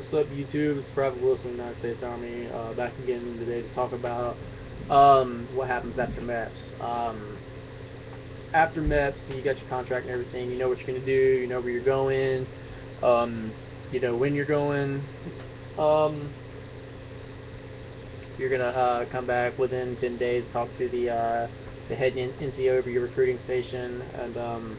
What's up, YouTube? It's Private Wilson, United States Army, back again today to talk about what happens after MEPS. After MEPS, you got your contract and everything. You know what you're going to do. You know where you're going. You know when you're going. You're going to come back within 10 days, talk to the head NCO of your recruiting station, and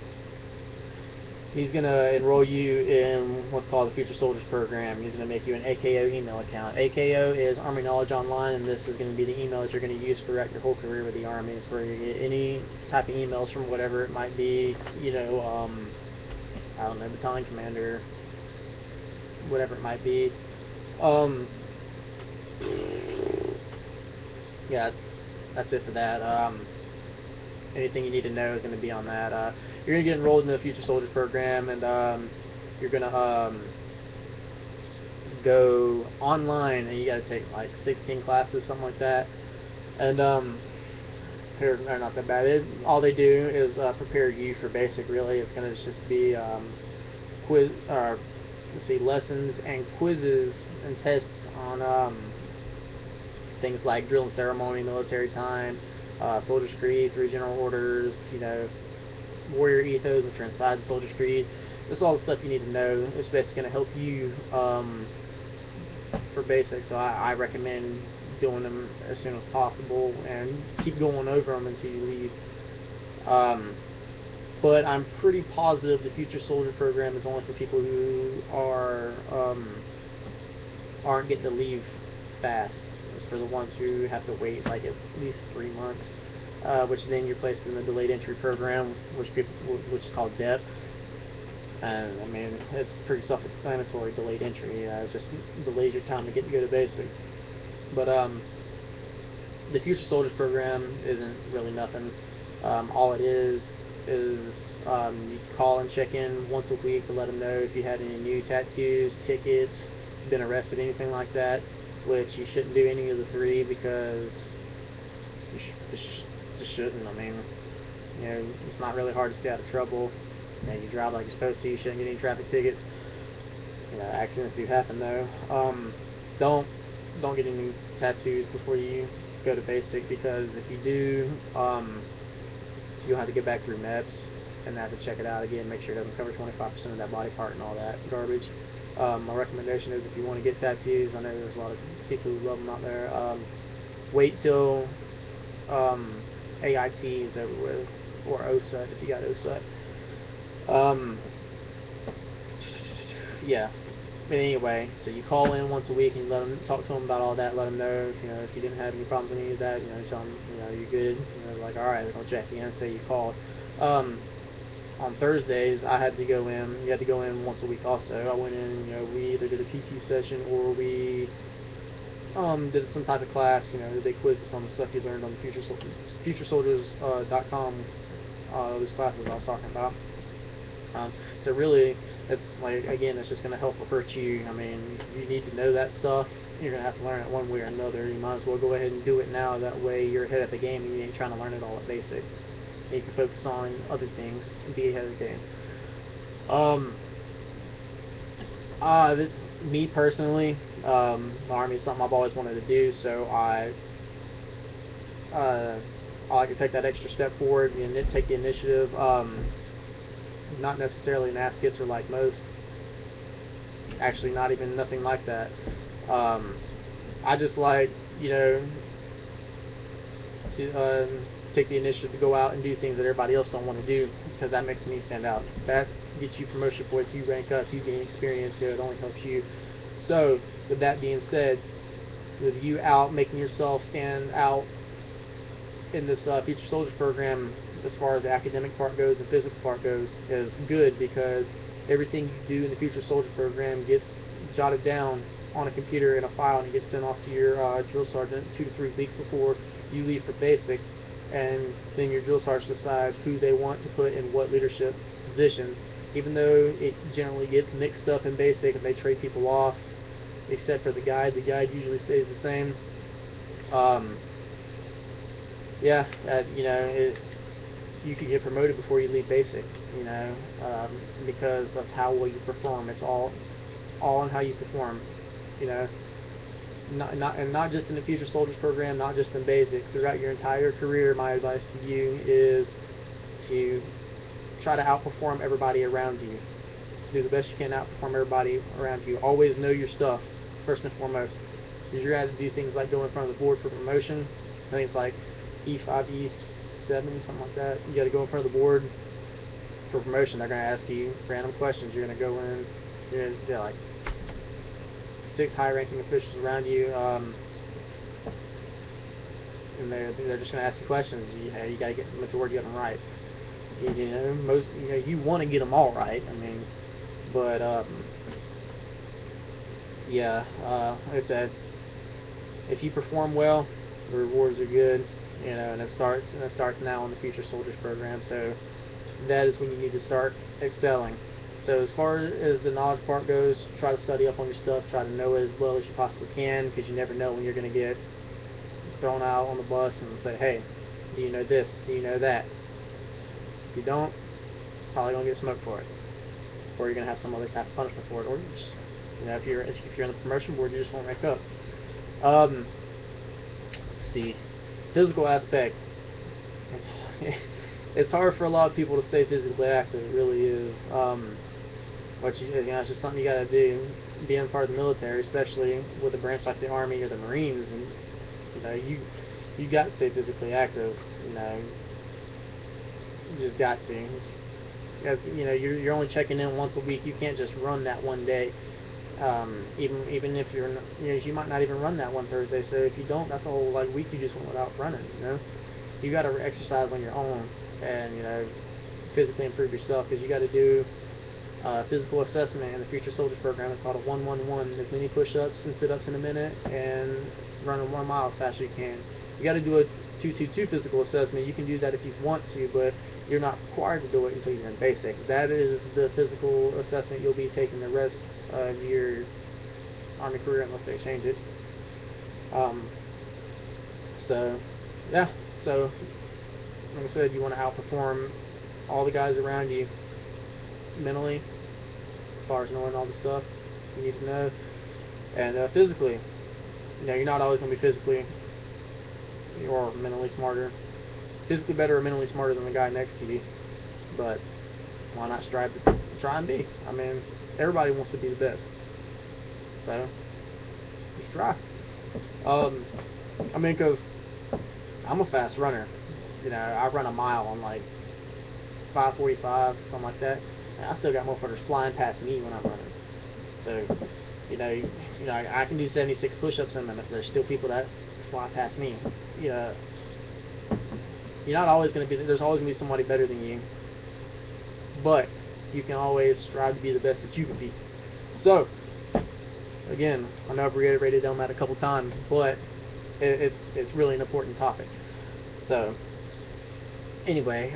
he's going to enroll you in what's called the Future Soldiers Program. He's going to make you an AKO email account. AKO is Army Knowledge Online, and this is going to be the email that you're going to use throughout your whole career with the Army. It's where you get any type of emails from whatever it might be, you know, I don't know, battalion commander, whatever it might be. Yeah, that's it for that. Anything you need to know is going to be on that. You're going to get enrolled in the Future Soldiers Program, and you're going to go online, and you got to take like 16 classes, something like that. And they're not that bad. All they do is prepare you for basic. Really, it's going to just be lessons and quizzes and tests on things like drill and ceremony, military time, soldier's creed, 3 general orders, you know, warrior ethos, which are inside the soldier's creed. This is all the stuff you need to know. It's basically going to help you for basics. So I recommend doing them as soon as possible and keep going over them until you leave. But I'm pretty positive the Future Soldier Program is only for people who aren't getting to leave fast. It's for the ones who have to wait like at least 3 months, which then you're placed in the Delayed Entry Program, which is called DEP. And I mean, it's pretty self-explanatory. Delayed entry, it just delays your time to go to basic. But the Future Soldiers Program isn't really nothing. All it is you call and check in once a week to let them know if you had any new tattoos, tickets, been arrested, anything like that. Which you shouldn't do any of the 3 because you just shouldn't. I mean, you know, it's not really hard to stay out of trouble. You know, you drive like you're supposed to. You shouldn't get any traffic tickets. You know, accidents do happen though. Don't get any tattoos before you go to basic, because if you do, you'll have to get back through MEPS and have to check it out again, make sure it doesn't cover 25% of that body part and all that garbage. My recommendation is if you want to get tattoos, I know there's a lot of people who love them out there, wait till AIT is over with, or OSUT if you got OSUT. Yeah. But anyway, so you call in once a week and you talk to them about all that, let them know if you didn't have any problems with any of that, tell them you're good, like alright, we're gonna check in, say you called. On Thursdays, I had to go in. You had to go in once a week also. I went in, we either did a PT session or we did some type of class, they quizzed us on the stuff you learned on the FutureSoldiers.com, those classes I was talking about. So really, it's like, again, it's just going to help or hurt you. I mean, you need to know that stuff. You're going to have to learn it one way or another. You might as well go ahead and do it now. That way you're ahead of the game and you ain't trying to learn it all at basic. You can focus on other things and be ahead of the game. Me personally, the Army is something I've always wanted to do, so I like to take that extra step forward and take the initiative. Not necessarily an ass kisser like most. Actually, not even nothing like that. I just like, to take the initiative to go out and do things that everybody else don't want to do, because that makes me stand out. That gets you promotion points, you rank up, you gain experience, it only helps you. So, with that being said, with you out making yourself stand out in this Future Soldiers Program, as far as the academic part goes and physical part goes, is good, because everything you do in the Future Soldiers Program gets jotted down on a computer in a file and it gets sent off to your drill sergeant 2 to 3 weeks before you leave for basic, and then your drill sergeant decides who they want to put in what leadership positions. Even though it generally gets mixed up in basic and they trade people off, except for the guide usually stays the same. You can get promoted before you leave basic, because of how well you perform. It's all on how you perform. You know, not just in the Future Soldiers program, not just in basic. Throughout your entire career, my advice to you is to try to outperform everybody around you. Do the best you can to outperform everybody around you. Always know your stuff, first and foremost. Because you're going to do things like go in front of the board for promotion. I think it's like E5, E7, something like that. You got to go in front of the board for promotion. They're going to ask you random questions. You're going to go in. You're going to like 6 high-ranking officials around you, and they're just going to ask you questions. You got to get the majority of them right. You want to get them all right. I mean, but yeah, like I said, if you perform well, the rewards are good. And it starts now in the Future Soldiers program. So that is when you need to start excelling. So as far as the knowledge part goes, try to study up on your stuff, try to know it as well as you possibly can, because you never know when you're going to get thrown out on the bus and say, hey, do you know this? Do you know that? If you don't, probably going to get smoked for it. Or you're going to have some other kind of punishment for it. Or you just, if you're in the promotion board, you just won't rank up. Let's see. Physical aspect. It's hard for a lot of people to stay physically active. It really is. But it's just something you got to do. Being part of the military, especially with a branch like the Army or the Marines, and you got to stay physically active. You just got to. You're only checking in once a week. You can't just run that one day. Even if you might not even run that one Thursday. So if you don't, that's a whole week you just went without running. You got to exercise on your own and physically improve yourself, because you got to do physical assessment in the Future Soldiers program. It's called a 1-1-1. As many push-ups and sit-ups in a minute, and run 1 mile as fast as you can. You got to do a 2-2-2 physical assessment. You can do that if you want to, but you're not required to do it until you're in basic. That is the physical assessment you'll be taking the rest of your Army career, unless they change it. So like I said, you want to outperform all the guys around you mentally, as far as knowing all the stuff you need to know, and physically. You're not always going to be physically or mentally smarter. Physically better or mentally smarter than the guy next to you, but why not strive to try and be? I mean, everybody wants to be the best, so just try. I mean, because I'm a fast runner. I run a mile on 5:45, something like that, and I still got motherfuckers flying past me when I'm running. So, I can do 76 push-ups in a minute. There's still people that fly past me. You're not always going to be. There's always going to be somebody better than you, but you can always strive to be the best that you can be. So, again, I know I've reiterated on that a couple times, but it's really an important topic. So, anyway,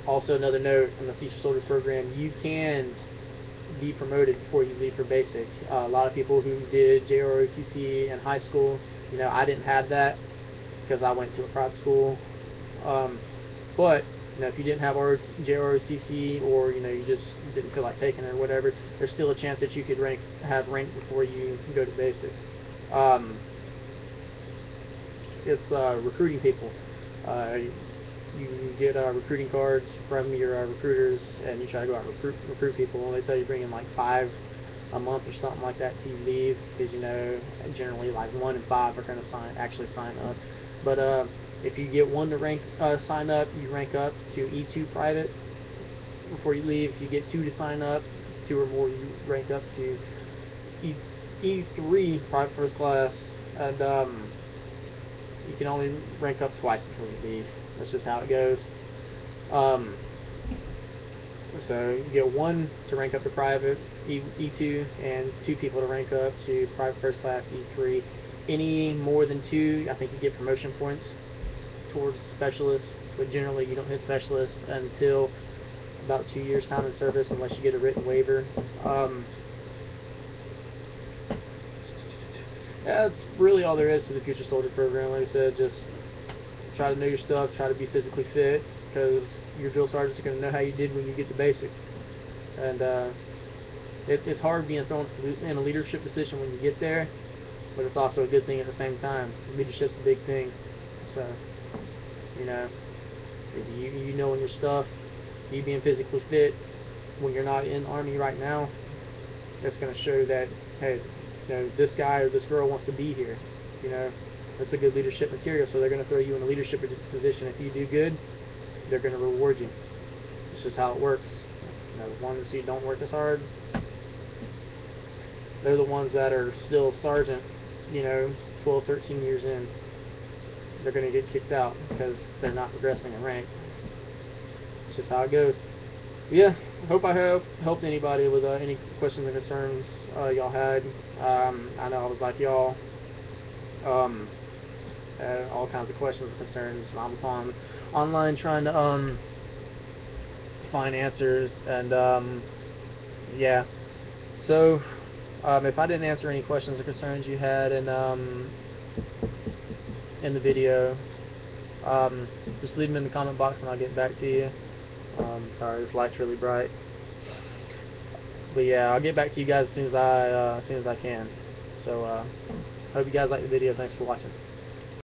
also another note on the Future Soldier program: you can be promoted before you leave for basic. A lot of people who did JROTC in high school, I didn't have that because I went to a private school. But if you didn't have JROTC, or you just didn't feel like taking it or whatever, there's still a chance that you could have rank before you go to basic. It's recruiting people. You get recruiting cards from your recruiters, and you try to go out and recruit people. And they tell you bring in 5 a month or something like that till you leave, because generally 1 and 5 are going to actually sign up. But if you get 1 to sign up, you rank up to E2 private before you leave. If you get 2 to sign up, 2 or more, you rank up to E3 private first class, and you can only rank up twice before you leave. That's just how it goes. So you get 1 to rank up to private E2, and 2 people to rank up to private first class E3. Any more than 2, I think you get promotion points towards specialist, but generally you don't hit specialist until about 2 years time in service, unless you get a written waiver. That's really all there is to the Future Soldier program. Like I said, just try to know your stuff, try to be physically fit, because your drill sergeants are going to know how you did when you get to basic. And it's hard being thrown in a leadership position when you get there, but it's also a good thing at the same time. Leadership's a big thing. So, you know, if you knowing your stuff, you being physically fit when you're not in the Army right now, it's going to show that, hey, you know, this guy or this girl wants to be here. You know, that's a good leadership material, so they're going to throw you in a leadership position. If you do good, they're going to reward you. It's just how it works. You know, the ones who don't work as hard, they're the ones that are still sergeant, you know, 12, 13 years in. They're going to get kicked out because they're not progressing in rank. It's just how it goes. Yeah, hope I have helped anybody with any questions or concerns y'all had. I know I was like y'all, all kinds of questions and concerns. I was online trying to find answers, and yeah. So if I didn't answer any questions or concerns you had in the video, just leave them in the comment box and I'll get back to you. Sorry, this light's really bright. But yeah, I'll get back to you guys as soon as I can. So hope you guys like the video. Thanks for watching.